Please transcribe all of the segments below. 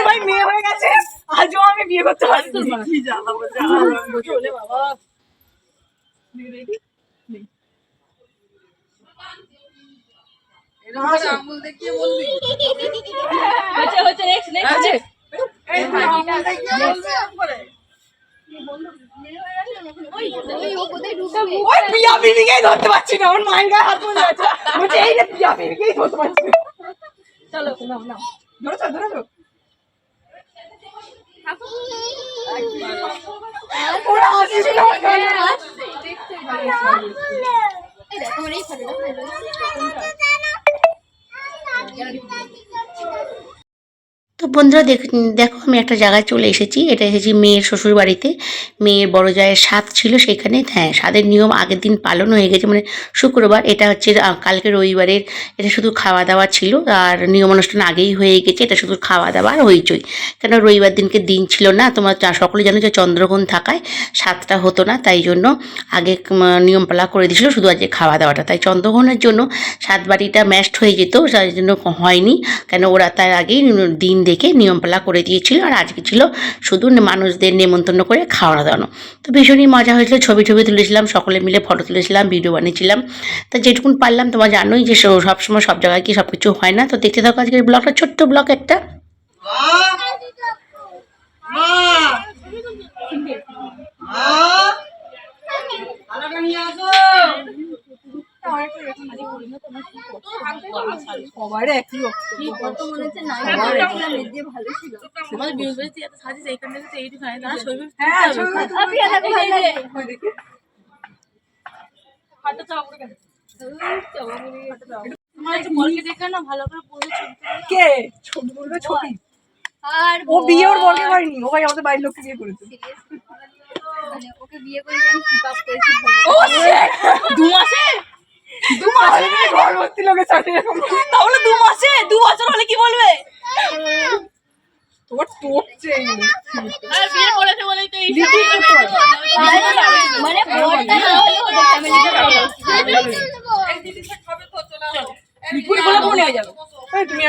ভাই মেয়ে হয়ে গেছে, আজও আমি বিয়ে করতে পারি না। কি জ্বালা বলে বাবা। আঙুল দেখিয়ে বলবি। হচ্ছে নেক্সট নেক্সট এই আঙুল দেখিয়ে বলবি করে। ওই পিয়া বিবিকেই ধরতে পারছি না, ওর মায়ের গায়ে হাত পড়ে যাচ্ছে। বলছে এই রে পিয়া বিবিকেই ধরতে পারছি না। চলো নাও নাও, ধরেছো ধরেছো। ওরা হাসিস না এই দেখো আমার এই তো বন্ধুরা দেখো আমি একটা জায়গায় চলে এসেছি। এটা এসেছি মেয়ের শ্বশুর বাড়িতে। মেয়ের বড় জায়ের সাধ ছিল সেখানে। হ্যাঁ, সাধের নিয়ম আগের দিন পালন হয়ে গেছে, মানে শুক্রবার। এটা হচ্ছে কালকে রবিবারের। এটা শুধু খাওয়া দাওয়া ছিল, আর নিয়ম অনুষ্ঠান আগেই হয়ে গেছে। এটা শুধু খাওয়া দাওয়া আর হইচই, কেন রবিবার দিনকে দিন ছিল না। তোমরা সকলে জানো যে চন্দ্রগ্রহণ থাকায় সাতটা হতো না, তাই জন্য আগে নিয়ম পালা করে দিয়েছিল, শুধু আজকে খাওয়া দাওয়াটা। তাই চন্দ্রগ্রহণের জন্য সাত বাড়িটা ম্যাশড হয়ে যেত, তাই জন্য হয়নি। কেন ওরা তার আগেই দিন দেখে নিয়মপালা করে দিয়েছিল, আর আজকে ছিল শুধু মানুষদের নেমন্তন্ন করে খাওয়ানো দাওয়ানো। তো ভীষণই মজা হয়েছিল, ছবি তুলেছিলাম, সকলে মিলে ফটো তুলেছিলাম, ভিডিও বানিয়েছিলাম। তা যেটুকুন পারলাম, তোমার জানোই যে সবসময় সব জায়গায় কি সব কিছু হয় না। তো দেখতে থাকো আজকের ব্লগটা, ছোট্ট ব্লগ একটা। সবার একই বক্তব্য মনে হচ্ছে না, দিয়ে ভালো ছিল। আমাদের বিউটি এত সাজিস এইখান থেকে তো এইটুকু হয় না, ছবি আপনি দেখো ভালো দেখি হাতটা চাপড়ে গেছে। তোমার একটু বলকে দেখে না ভালো করে পুরো ছবি কে ছবি বলবে ছবি। আর ও বিয়ে ওর বলকে করেনি, ও ভাই আমাদের বাড়ির লোককে বিয়ে করেছে। মানে ওকে বিয়ে করে আমি কিপ আপ করেছি। ও দু মাসে ঘর ভর্তি লোকের সাথে তাহলে 2 মাসে 2 বছর হলে কি বলবে? তোমার টপছে আর বিয়ে করেছে বলেই তো এই মানে বড়টা না হলে ওদের ফ্যামিলিতে একদিন খাবে তো চলে আসো বিপুল বলে মনে হয়ে যাবে। তুমি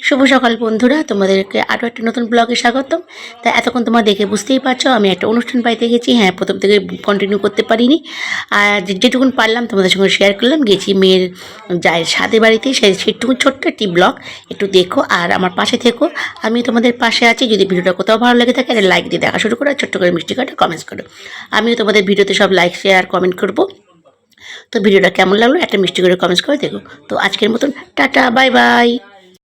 শুভ সকাল বন্ধুরা, তোমাদেরকে আরও একটা নতুন ব্লগে স্বাগতম। তা এতক্ষণ তোমরা দেখে বুঝতেই পারছো আমি একটা অনুষ্ঠান বাড়িতে গেছি। হ্যাঁ, প্রথম থেকে কন্টিনিউ করতে পারিনি, আর যেটুকুন পারলাম তোমাদের সঙ্গে শেয়ার করলাম। গেছি মেয়ের জায়ের সাথে বাড়িতে, সেটুকু ছোট্ট একটি ব্লগ, একটু দেখো আর আমার পাশে থেকো। আমি তোমাদের পাশে আছি। যদি ভিডিওটা কোথাও ভালো লেগে থাকে একটা লাইক দিয়ে দেখা শুরু করো, ছোট্ট করে মিষ্টি কাটা কমেন্টস করো। আমিও তোমাদের ভিডিওতে সব লাইক শেয়ার কমেন্ট করবো। তো ভিডিওটা কেমন লাগলো একটা মিষ্টি করে কমেন্টস করে দেখো। তো আজকের মতন টাটা, বাই বাই।